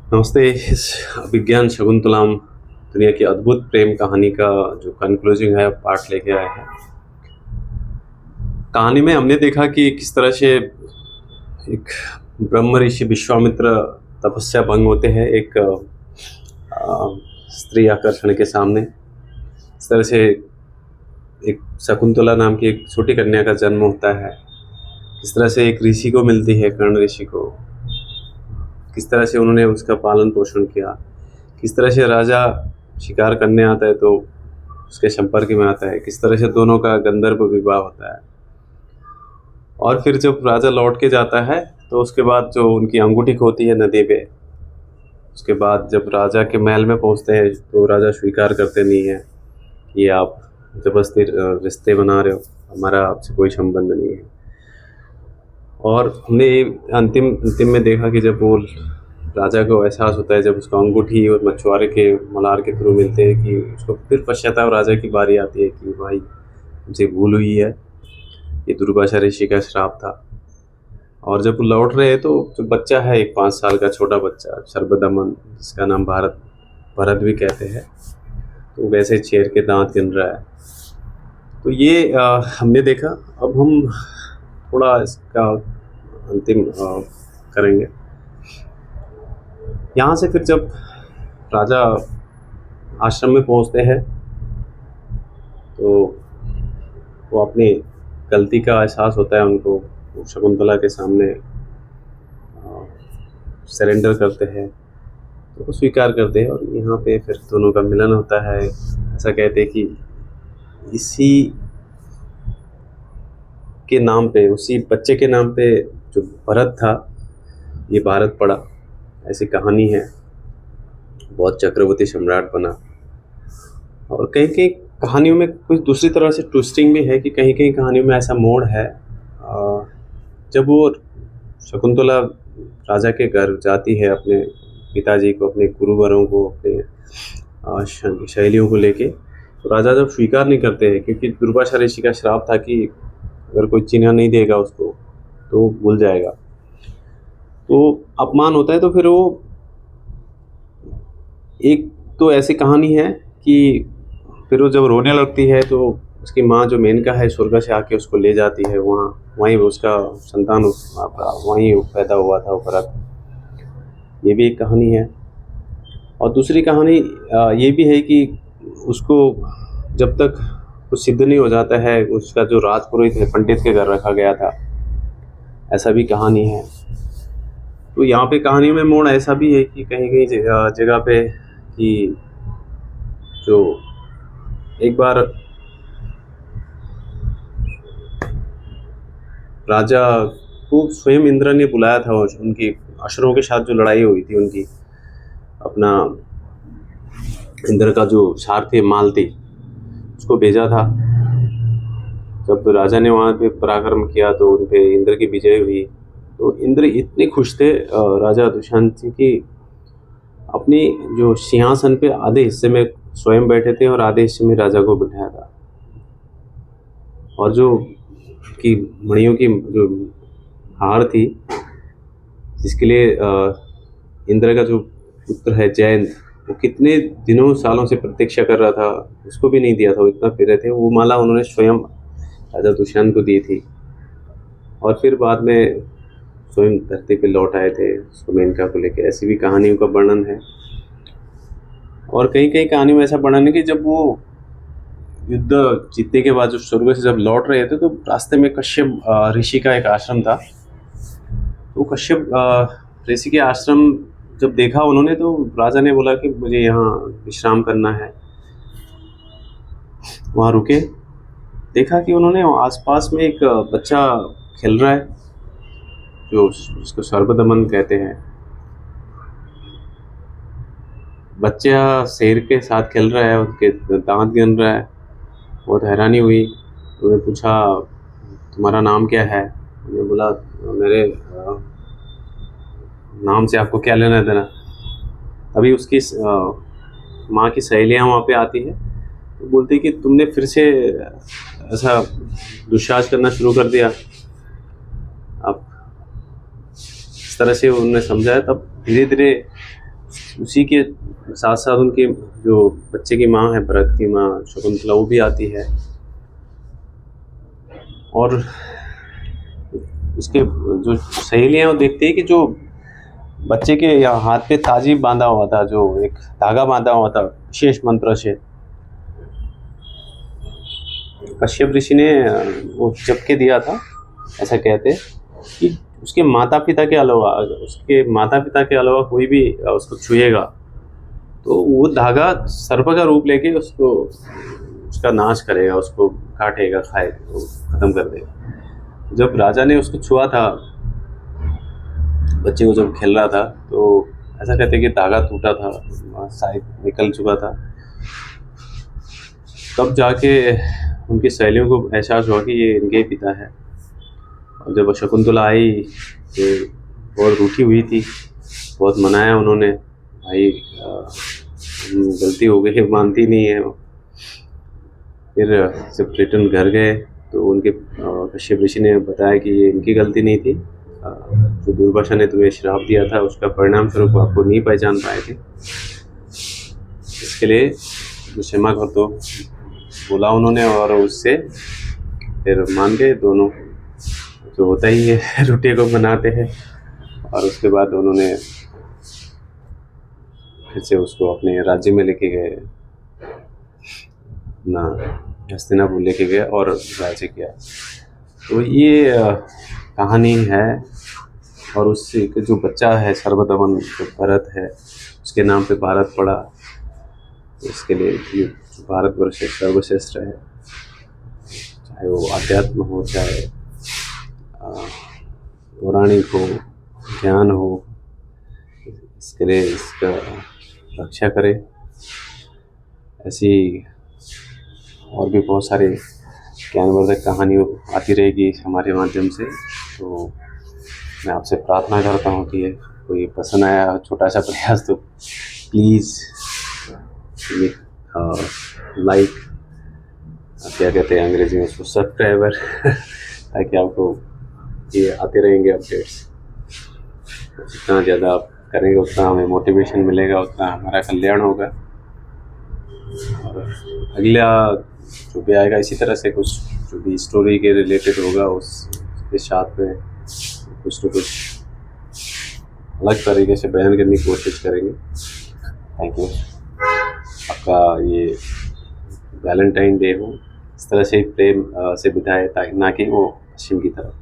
नमस्ते। इस अभिज्ञान शकुंतलम दुनिया की अद्भुत प्रेम कहानी का जो कंक्लूजिंग है पार्ट लेके आए हैं। कहानी में हमने देखा कि किस तरह से एक ब्रह्म ऋषि विश्वामित्र तपस्या भंग होते हैं एक स्त्री आकर्षण के सामने। इस तरह से एक शकुंतला नाम की एक छोटी कन्या का जन्म होता है। किस तरह से एक ऋषि को मिलती है, कर्ण ऋषि को। किस तरह से उन्होंने उसका पालन पोषण किया। किस तरह से राजा शिकार करने आता है तो उसके संपर्क में आता है। किस तरह से दोनों का गंधर्व विवाह होता है। और फिर जब राजा लौट के जाता है तो उसके बाद जो उनकी अंगूठी खोती है नदी पे। उसके बाद जब राजा के महल में पहुंचते हैं तो राजा स्वीकार करते नहीं है कि आप जबरदस्ती रिश्ते बना रहे हो, हमारा आपसे कोई संबंध नहीं है। और हमने अंतिम अंतिम में देखा कि जब वो राजा को एहसास होता है, जब उसको अंगूठी और मछुआरे के मल्हार के थ्रू मिलते हैं, कि उसको फिर पश्चाताप राजा की बारी आती है कि भाई मुझे भूल हुई है, ये दुर्वासा ऋषि का श्राप था। और जब वो लौट रहे हैं तो जो बच्चा है, एक 5 साल का छोटा बच्चा सर्वदमन, जिसका नाम भरत भी कहते हैं, तो वैसे शेर के दांत गिन रहा है। तो ये हमने देखा। अब हम थोड़ा इसका अंतिम करेंगे। यहाँ से फिर जब राजा आश्रम में पहुँचते हैं तो वो अपनी गलती का एहसास होता है उनको। वो शकुंतला के सामने सरेंडर करते हैं, तो वो स्वीकार करते हैं। और यहाँ पे फिर दोनों का मिलन होता है। ऐसा कहते हैं कि इसी के नाम पे, उसी बच्चे के नाम पे जो भरत था, ये भारत पड़ा। ऐसी कहानी है। बहुत चक्रवर्ती सम्राट बना। और कहीं कहीं कहानियों में कुछ दूसरी तरह से ट्विस्टिंग भी है कि कहीं कहीं कहानियों में ऐसा मोड़ है। जब वो शकुंतला राजा के घर जाती है अपने पिताजी को, अपने गुरुवरों को, अपने शैलियों को लेके, तो राजा जब स्वीकार नहीं करते हैं, क्योंकि दुर्वासा ऋषि का श्राप था कि अगर कोई चिन्ह नहीं देगा उसको तो वो भूल जाएगा, तो अपमान होता है। तो फिर वो एक तो ऐसी कहानी है कि फिर वो जब रोने लगती है तो उसकी माँ जो मेनका है स्वर्ग से आके उसको ले जाती है। वहीं उसका संतान वहीं पैदा हुआ था, वो भरत। ये भी एक कहानी है। और दूसरी कहानी ये भी है कि उसको जब तक कुछ सिद्ध नहीं हो जाता है, उसका जो राजपुरोहित है पंडित के घर रखा गया था, ऐसा भी कहानी है। तो यहाँ पे कहानी में मोड़ ऐसा भी है कि कहीं कहीं जगह पे कि जो एक बार राजा को स्वयं इंद्र ने बुलाया था, उनकी असुरों के साथ जो लड़ाई हुई थी उनकी, अपना इंद्र का जो सारथी मालती, उसको भेजा था। जब राजा ने वहाँ पे पराक्रम किया तो उन पे इंद्र की विजय हुई। तो इंद्र इतने खुश थे राजा दुष्यंत जी की, अपनी जो सिंहासन पे आधे हिस्से में स्वयं बैठे थे और आधे हिस्से में राजा को बिठाया था। और जो की मणियों की जो हार थी, जिसके लिए इंद्र का जो पुत्र है जयंत, वो कितने दिनों सालों से प्रतीक्षा कर रहा था, उसको भी नहीं दिया था, वो इतना फिरे थे। वो माला उन्होंने स्वयं राजा दुष्यंत को दी थी। और फिर बाद में स्वयं धरती पे लौट आए थे उसको मेनका को लेकर। ऐसी भी कहानियों का वर्णन है। और कई कई कहानियों में ऐसा वर्णन है कि जब वो युद्ध जीतने के बाद जो स्वर्ग से जब लौट रहे थे तो रास्ते में कश्यप ऋषि का एक आश्रम था। तो कश्यप ऋषि के आश्रम जब देखा उन्होंने, तो राजा ने बोला कि मुझे यहाँ विश्राम करना है। वहाँ रुके, देखा कि उन्होंने आसपास में एक बच्चा खेल रहा है, जो उसको सर्वदमन कहते हैं। बच्चा शेर के साथ खेल रहा है, उसके दांत गिन रहा है। बहुत हैरानी हुई। उन्होंने पूछा तुम्हारा नाम क्या है? उन्होंने बोला मेरे नाम से आपको क्या लेना देना। अभी उसकी माँ की सहेलियाँ वहाँ पे आती है, तो बोलती कि तुमने फिर से ऐसा दुस्साहस करना शुरू कर दिया। अब इस तरह से उन्होंने समझाया। तब धीरे धीरे उसी के साथ साथ उनकी जो बच्चे की माँ है, भरत की माँ शकुंतला, वो भी आती है। और उसके जो सहेलियाँ, वो देखती है कि जो बच्चे के यहाँ हाथ पे ताजीब बांधा हुआ था, जो एक धागा बांधा हुआ था विशेष मंत्र से, कश्यप ऋषि ने वो जप के दिया था। ऐसा कहते हैं कि उसके माता पिता के अलावा कोई भी उसको छुएगा तो वो धागा सर्प का रूप लेके उसका नाश करेगा, उसको काटेगा, खाएगा, वो खत्म कर देगा। जब राजा ने उसको छुआ था, बच्चे को जब खेल रहा था, तो ऐसा कहते हैं कि धागा टूटा था, शायद निकल चुका था। तब जाके उनकी सहेलियों को एहसास हुआ कि ये इनके पिता है। और जब शकुंतला आई तो बहुत रूठी हुई थी, बहुत मनाया उन्होंने, भाई गलती हो गई, मानती नहीं है। फिर जब रिटर्न घर गए तो उनके कश्यप ऋषि ने बताया कि ये इनकी गलती नहीं थी, जो दुर्वासा ने तुम्हें श्राप दिया था उसका परिणाम स्वरूप आपको नहीं पहचान पाए थे, इसके लिए क्षमा कर दो, बोला उन्होंने। और उससे फिर मान गए दोनों, जो होता ही है रोटी को बनाते हैं। और उसके बाद उन्होंने फिर से उसको अपने राज्य में लेके गए, अपना हस्तिनापुर लेके गए और राज्य किया। तो ये कहानी है। और उससे जो बच्चा है सर्वदमन, जो भरत है, उसके नाम पे भारत पड़ा, तो इसके लिए ये भारतवर्ष सर्वश्रेष्ठ है, चाहे वो आध्यात्म हो, चाहे पौराणिक हो, ज्ञान हो, इसके लिए इसका रक्षा करे। ऐसी और भी बहुत सारी ज्ञानवर्धक कहानी आती रहेगी हमारे माध्यम से। तो मैं आपसे प्रार्थना करता हूँ कि कोई पसंद आया छोटा सा प्रयास तो प्लीज़ लाइक, क्या कहते हैं अंग्रेजी में उसको, सब्सक्राइबर ताकि आपको ये आते रहेंगे अपडेट्स। जितना ज़्यादा आप करेंगे उतना हमें मोटिवेशन मिलेगा, उतना हमारा कल्याण होगा। और अगला जो भी आएगा इसी तरह से कुछ जो भी स्टोरी के रिलेटेड होगा उसके साथ में कुछ न कुछ अलग तरीके से बयान करने की कोशिश करेंगे। Thank you. आपका ये वैलेंटाइन डे हो इस तरह से प्रेम से बिताए, ताकि ना कि वो पश्चिम की तरफ।